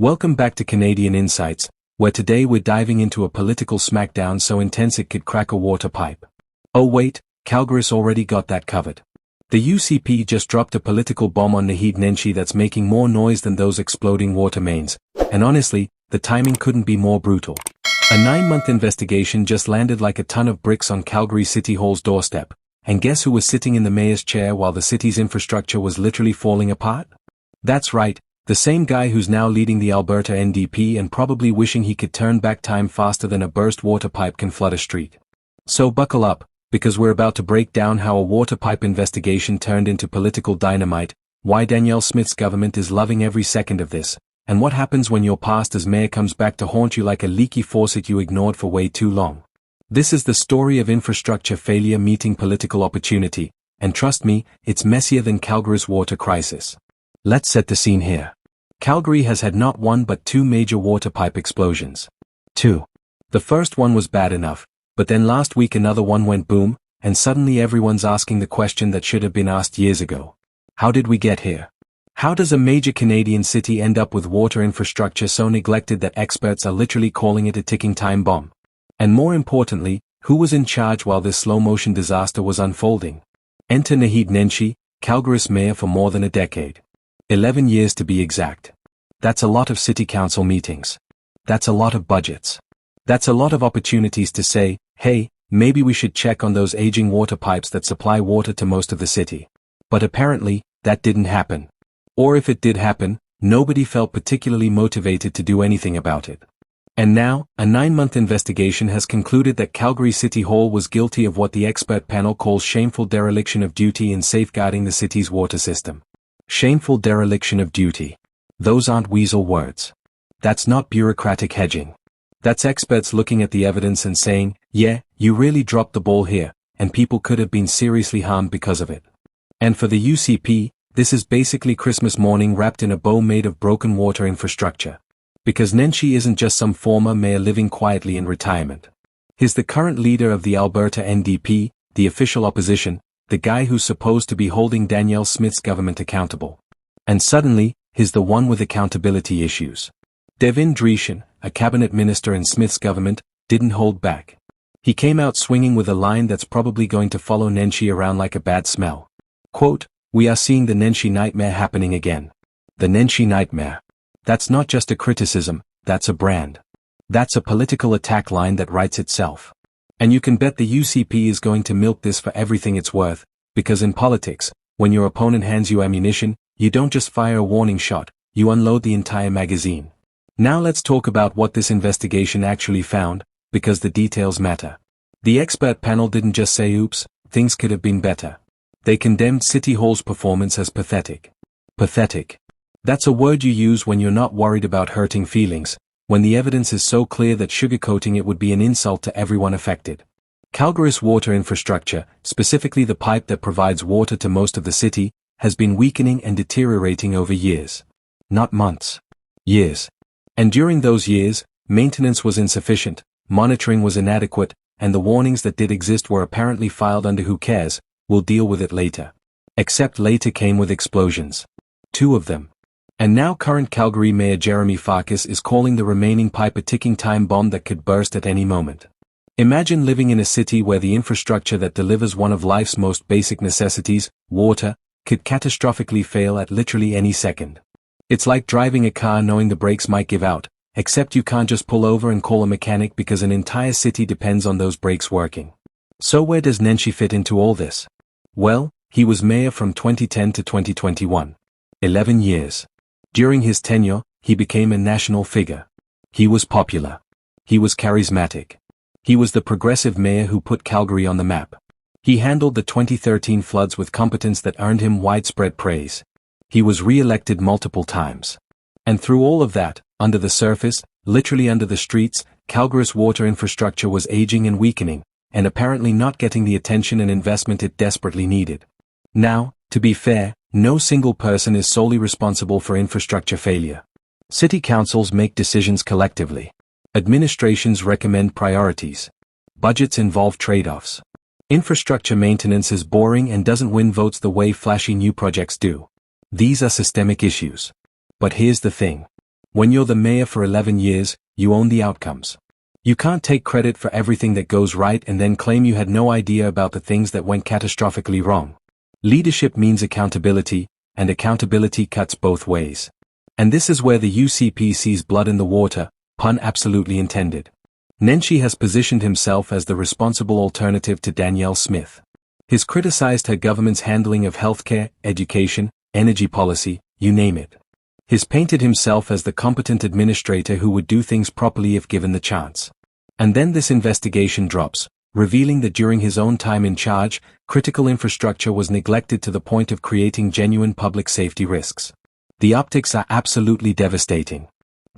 Welcome back to Canadian Insights, where today we're diving into a political smackdown so intense it could crack a water pipe. Oh wait, Calgary's already got that covered. The UCP just dropped a political bomb on Naheed Nenshi that's making more noise than those exploding water mains, and honestly, the timing couldn't be more brutal. A 9-month investigation just landed like a ton of bricks on Calgary City Hall's doorstep, and guess who was sitting in the mayor's chair while the city's infrastructure was literally falling apart? That's right. The same guy who's now leading the Alberta NDP and probably wishing he could turn back time faster than a burst water pipe can flood a street. So buckle up, because we're about to break down how a water pipe investigation turned into political dynamite, why Danielle Smith's government is loving every second of this, and what happens when your past as mayor comes back to haunt you like a leaky faucet you ignored for way too long. This is the story of infrastructure failure meeting political opportunity, and trust me, it's messier than Calgary's water crisis. Let's set the scene here. Calgary has had not one but two major water pipe explosions. Two. The first one was bad enough, but then last week another one went boom, and suddenly everyone's asking the question that should have been asked years ago. How did we get here? How does a major Canadian city end up with water infrastructure so neglected that experts are literally calling it a ticking time bomb? And more importantly, who was in charge while this slow-motion disaster was unfolding? Enter Naheed Nenshi, Calgary's mayor for more than a decade. 11 years to be exact. That's a lot of city council meetings. That's a lot of budgets. That's a lot of opportunities to say, hey, maybe we should check on those aging water pipes that supply water to most of the city. But apparently, that didn't happen. Or if it did happen, nobody felt particularly motivated to do anything about it. And now, a 9-month investigation has concluded that Calgary City Hall was guilty of what the expert panel calls shameful dereliction of duty in safeguarding the city's water system. Shameful dereliction of duty. Those aren't weasel words. That's not bureaucratic hedging. That's experts looking at the evidence and saying, yeah, you really dropped the ball here, and people could have been seriously harmed because of it. And for the UCP, this is basically Christmas morning wrapped in a bow made of broken water infrastructure. Because Nenshi isn't just some former mayor living quietly in retirement. He's the current leader of the Alberta NDP, the official opposition, the guy who's supposed to be holding Danielle Smith's government accountable. And suddenly, he's the one with accountability issues. Devin Dreeshen, a cabinet minister in Smith's government, didn't hold back. He came out swinging with a line that's probably going to follow Nenshi around like a bad smell. Quote, "We are seeing the Nenshi Nightmare happening again. The Nenshi Nightmare. That's not just a criticism, that's a brand. That's a political attack line that writes itself. And you can bet the UCP is going to milk this for everything it's worth, because in politics, when your opponent hands you ammunition, you don't just fire a warning shot, you unload the entire magazine. Now let's talk about what this investigation actually found, because the details matter. The expert panel didn't just say oops, things could have been better. They condemned City Hall's performance as pathetic. Pathetic. That's a word you use when you're not worried about hurting feelings, when the evidence is so clear that sugarcoating it would be an insult to everyone affected. Calgary's water infrastructure, specifically the pipe that provides water to most of the city, has been weakening and deteriorating over years. Not months. Years. And during those years, maintenance was insufficient, monitoring was inadequate, and the warnings that did exist were apparently filed under who cares, we'll deal with it later. Except later came with explosions. 2 of them. And now current Calgary Mayor Jeremy Farkas is calling the remaining pipe a ticking time bomb that could burst at any moment. Imagine living in a city where the infrastructure that delivers one of life's most basic necessities, water, could catastrophically fail at literally any second. It's like driving a car knowing the brakes might give out, except you can't just pull over and call a mechanic because an entire city depends on those brakes working. So where does Nenshi fit into all this? Well, he was mayor from 2010 to 2021. 11 years. During his tenure, he became a national figure. He was popular. He was charismatic. He was the progressive mayor who put Calgary on the map. He handled the 2013 floods with competence that earned him widespread praise. He was re-elected multiple times. And through all of that, under the surface, literally under the streets, Calgary's water infrastructure was aging and weakening, and apparently not getting the attention and investment it desperately needed. Now, to be fair, no single person is solely responsible for infrastructure failure. City councils make decisions collectively. Administrations recommend priorities. Budgets involve trade-offs. Infrastructure maintenance is boring and doesn't win votes the way flashy new projects do. These are systemic issues. But here's the thing. When you're the mayor for 11 years, you own the outcomes. You can't take credit for everything that goes right and then claim you had no idea about the things that went catastrophically wrong. Leadership means accountability, and accountability cuts both ways. And this is where the UCP sees blood in the water, pun absolutely intended. Nenshi has positioned himself as the responsible alternative to Danielle Smith. He's criticized her government's handling of healthcare, education, energy policy, you name it. He's painted himself as the competent administrator who would do things properly if given the chance. And then this investigation drops, revealing that during his own time in charge, critical infrastructure was neglected to the point of creating genuine public safety risks. The optics are absolutely devastating.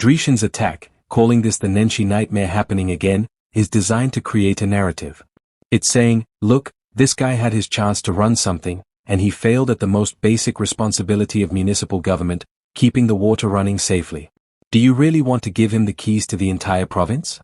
Dreeshen's attack, calling this the Nenshi Nightmare happening again, is designed to create a narrative. It's saying, look, this guy had his chance to run something, and he failed at the most basic responsibility of municipal government, keeping the water running safely. Do you really want to give him the keys to the entire province?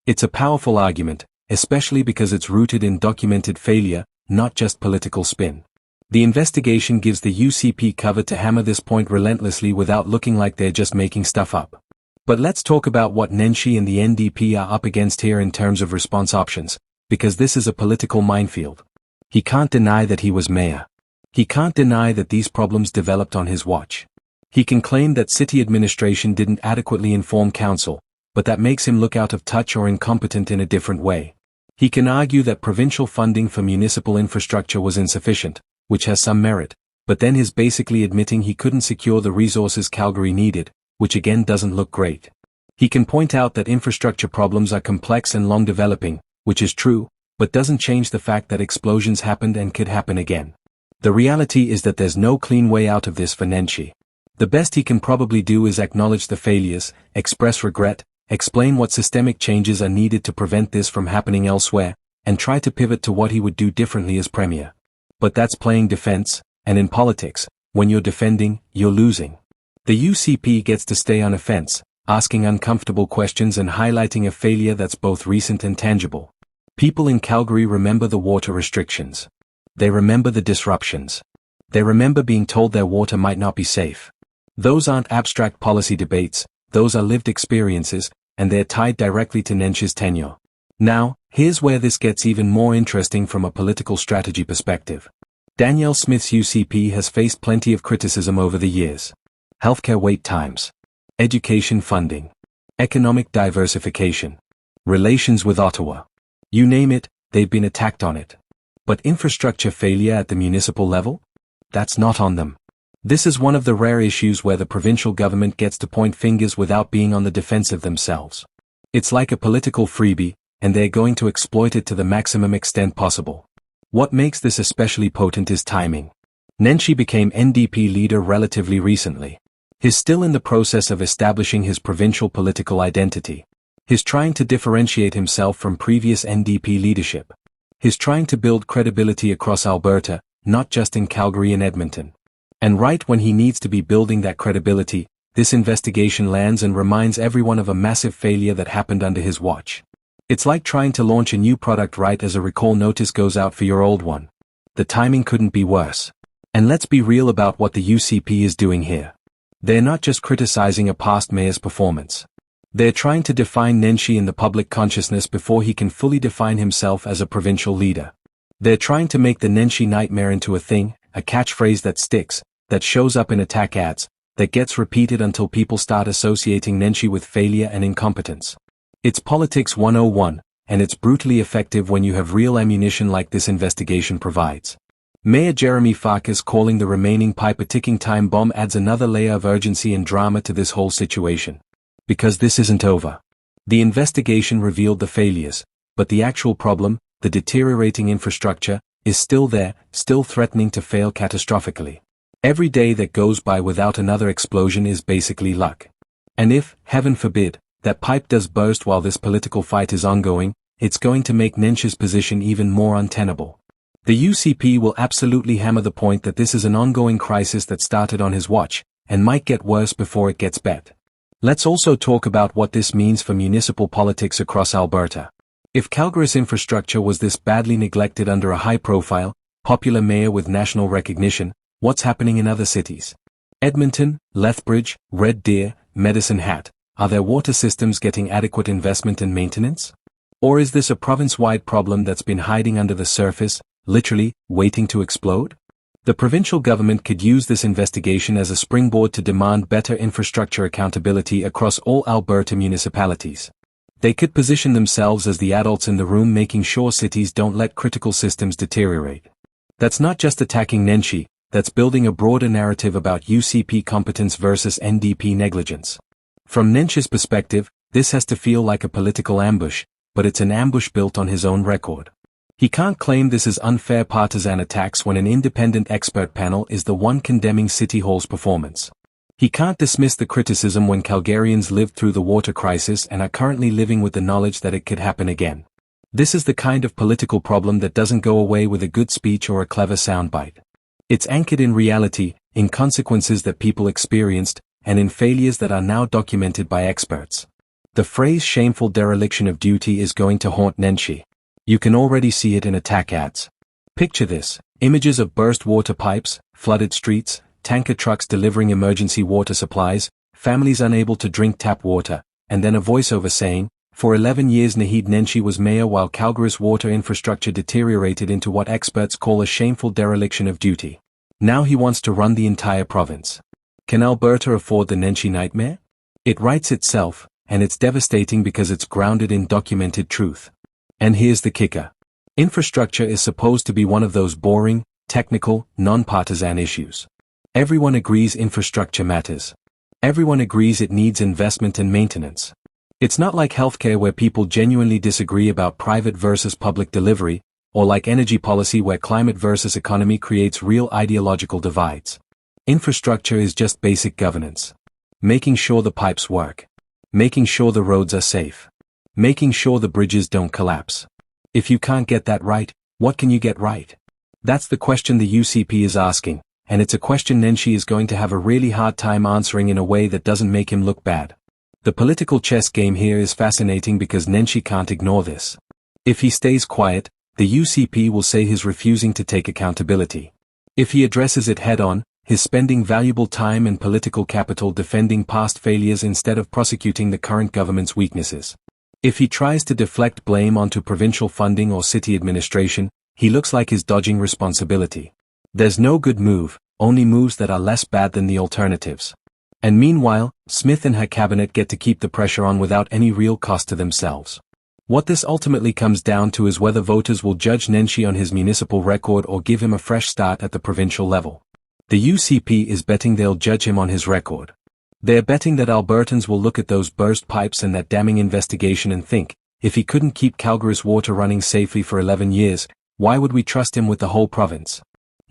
It's a powerful argument, especially because it's rooted in documented failure, not just political spin. The investigation gives the UCP cover to hammer this point relentlessly without looking like they're just making stuff up. But let's talk about what Nenshi and the NDP are up against here in terms of response options, because this is a political minefield. He can't deny that he was mayor. He can't deny that these problems developed on his watch. He can claim that city administration didn't adequately inform council, but that makes him look out of touch or incompetent in a different way. He can argue that provincial funding for municipal infrastructure was insufficient, which has some merit, but then he's basically admitting he couldn't secure the resources Calgary needed, which again doesn't look great. He can point out that infrastructure problems are complex and long developing, which is true, but doesn't change the fact that explosions happened and could happen again. The reality is that there's no clean way out of this for Nenshi. The best he can probably do is acknowledge the failures, express regret, explain what systemic changes are needed to prevent this from happening elsewhere, and try to pivot to what he would do differently as premier. But that's playing defense, and in politics, when you're defending, you're losing. The UCP gets to stay on a fence, asking uncomfortable questions and highlighting a failure that's both recent and tangible. People in Calgary remember the water restrictions. They remember the disruptions. They remember being told their water might not be safe. Those aren't abstract policy debates, those are lived experiences, and they're tied directly to Nenshi's tenure. Now, here's where this gets even more interesting from a political strategy perspective. Danielle Smith's UCP has faced plenty of criticism over the years. Healthcare wait times, education funding, economic diversification, relations with Ottawa. You name it, they've been attacked on it. But infrastructure failure at the municipal level? That's not on them. This is one of the rare issues where the provincial government gets to point fingers without being on the defensive themselves. It's like a political freebie, and they're going to exploit it to the maximum extent possible. What makes this especially potent is timing. Nenshi became NDP leader relatively recently. He's still in the process of establishing his provincial political identity. He's trying to differentiate himself from previous NDP leadership. He's trying to build credibility across Alberta, not just in Calgary and Edmonton. And right when he needs to be building that credibility, this investigation lands and reminds everyone of a massive failure that happened under his watch. It's like trying to launch a new product right as a recall notice goes out for your old one. The timing couldn't be worse. And let's be real about what the UCP is doing here. They're not just criticizing a past mayor's performance. They're trying to define Nenshi in the public consciousness before he can fully define himself as a provincial leader. They're trying to make the Nenshi Nightmare into a thing, a catchphrase that sticks, that shows up in attack ads, that gets repeated until people start associating Nenshi with failure and incompetence. It's politics 101, and it's brutally effective when you have real ammunition like this investigation provides. Mayor Jeremy Farkas calling the remaining pipe a ticking time bomb adds another layer of urgency and drama to this whole situation. Because this isn't over. The investigation revealed the failures, but the actual problem, the deteriorating infrastructure, is still there, still threatening to fail catastrophically. Every day that goes by without another explosion is basically luck. And if, heaven forbid, that pipe does burst while this political fight is ongoing, it's going to make Nenshi's position even more untenable. The UCP will absolutely hammer the point that this is an ongoing crisis that started on his watch, and might get worse before it gets better. Let's also talk about what this means for municipal politics across Alberta. If Calgary's infrastructure was this badly neglected under a high-profile, popular mayor with national recognition, what's happening in other cities? Edmonton, Lethbridge, Red Deer, medicine hat, are their water systems getting adequate investment and maintenance? Or is this a province-wide problem that's been hiding under the surface, literally, waiting to explode? The provincial government could use this investigation as a springboard to demand better infrastructure accountability across all Alberta municipalities. They could position themselves as the adults in the room, making sure cities don't let critical systems deteriorate. That's not just attacking Nenshi, that's building a broader narrative about UCP competence versus NDP negligence. From Nenshi's perspective, this has to feel like a political ambush, but it's an ambush built on his own record. He can't claim this is unfair partisan attacks when an independent expert panel is the one condemning City Hall's performance. He can't dismiss the criticism when Calgarians lived through the water crisis and are currently living with the knowledge that it could happen again. This is the kind of political problem that doesn't go away with a good speech or a clever soundbite. It's anchored in reality, in consequences that people experienced, and in failures that are now documented by experts. The phrase shameful dereliction of duty is going to haunt Nenshi. You can already see it in attack ads. Picture this: images of burst water pipes, flooded streets, tanker trucks delivering emergency water supplies, families unable to drink tap water, and then a voiceover saying, "For 11 years Naheed Nenshi was mayor while Calgary's water infrastructure deteriorated into what experts call a shameful dereliction of duty. Now he wants to run the entire province." Can Alberta afford the Nenshi nightmare? It writes itself, and it's devastating because it's grounded in documented truth. And here's the kicker. Infrastructure is supposed to be one of those boring, technical, non-partisan issues. Everyone agrees infrastructure matters. Everyone agrees it needs investment and maintenance. It's not like healthcare where people genuinely disagree about private versus public delivery, or like energy policy where climate versus economy creates real ideological divides. Infrastructure is just basic governance. Making sure the pipes work. Making sure the roads are safe. Making sure the bridges don't collapse. If you can't get that right, what can you get right? That's the question the UCP is asking, and it's a question Nenshi is going to have a really hard time answering in a way that doesn't make him look bad. The political chess game here is fascinating because Nenshi can't ignore this. If he stays quiet, the UCP will say he's refusing to take accountability. If he addresses it head-on, he's spending valuable time and political capital defending past failures instead of prosecuting the current government's weaknesses. If he tries to deflect blame onto provincial funding or city administration, he looks like he's dodging responsibility. There's no good move, only moves that are less bad than the alternatives. And meanwhile, Smith and her cabinet get to keep the pressure on without any real cost to themselves. What this ultimately comes down to is whether voters will judge Nenshi on his municipal record or give him a fresh start at the provincial level. The UCP is betting they'll judge him on his record. They're betting that Albertans will look at those burst pipes and that damning investigation and think, if he couldn't keep Calgary's water running safely for 11 years, why would we trust him with the whole province?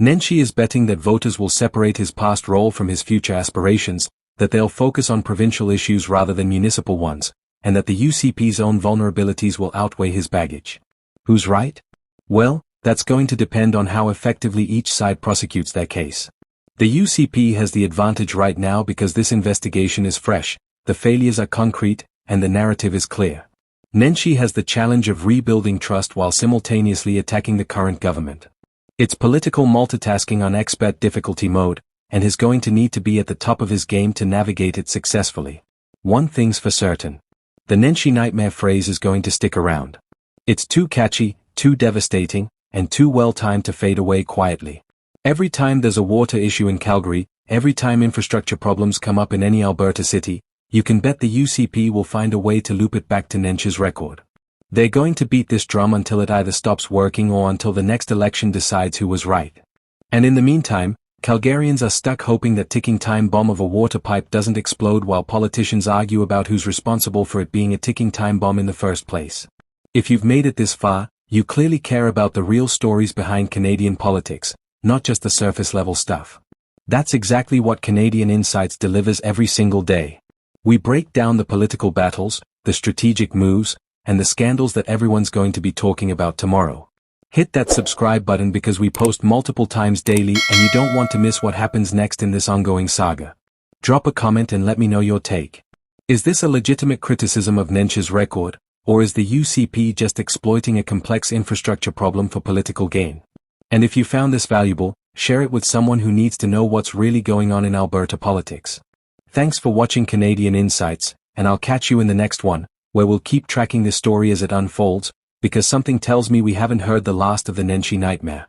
Nenshi is betting that voters will separate his past role from his future aspirations, that they'll focus on provincial issues rather than municipal ones, and that the UCP's own vulnerabilities will outweigh his baggage. Who's right? Well, that's going to depend on how effectively each side prosecutes their case. The UCP has the advantage right now because this investigation is fresh, the failures are concrete, and the narrative is clear. Nenshi has the challenge of rebuilding trust while simultaneously attacking the current government. It's political multitasking on expert difficulty mode, and he's going to need to be at the top of his game to navigate it successfully. One thing's for certain. The Nenshi nightmare phrase is going to stick around. It's too catchy, too devastating, and too well-timed to fade away quietly. Every time there's a water issue in Calgary, every time infrastructure problems come up in any Alberta city, you can bet the UCP will find a way to loop it back to Nenshi's record. They're going to beat this drum until it either stops working or until the next election decides who was right. And in the meantime, Calgarians are stuck hoping that ticking time bomb of a water pipe doesn't explode while politicians argue about who's responsible for it being a ticking time bomb in the first place. If you've made it this far, you clearly care about the real stories behind Canadian politics, not just the surface-level stuff. That's exactly what Canadian Insights delivers every single day. We break down the political battles, the strategic moves, and the scandals that everyone's going to be talking about tomorrow. Hit that subscribe button because we post multiple times daily and you don't want to miss what happens next in this ongoing saga. Drop a comment and let me know your take. Is this a legitimate criticism of Nenshi's record, or is the UCP just exploiting a complex infrastructure problem for political gain? And if you found this valuable, share it with someone who needs to know what's really going on in Alberta politics. Thanks for watching Canadian Insights, and I'll catch you in the next one, where we'll keep tracking this story as it unfolds, because something tells me we haven't heard the last of the Nenshi Nightmare.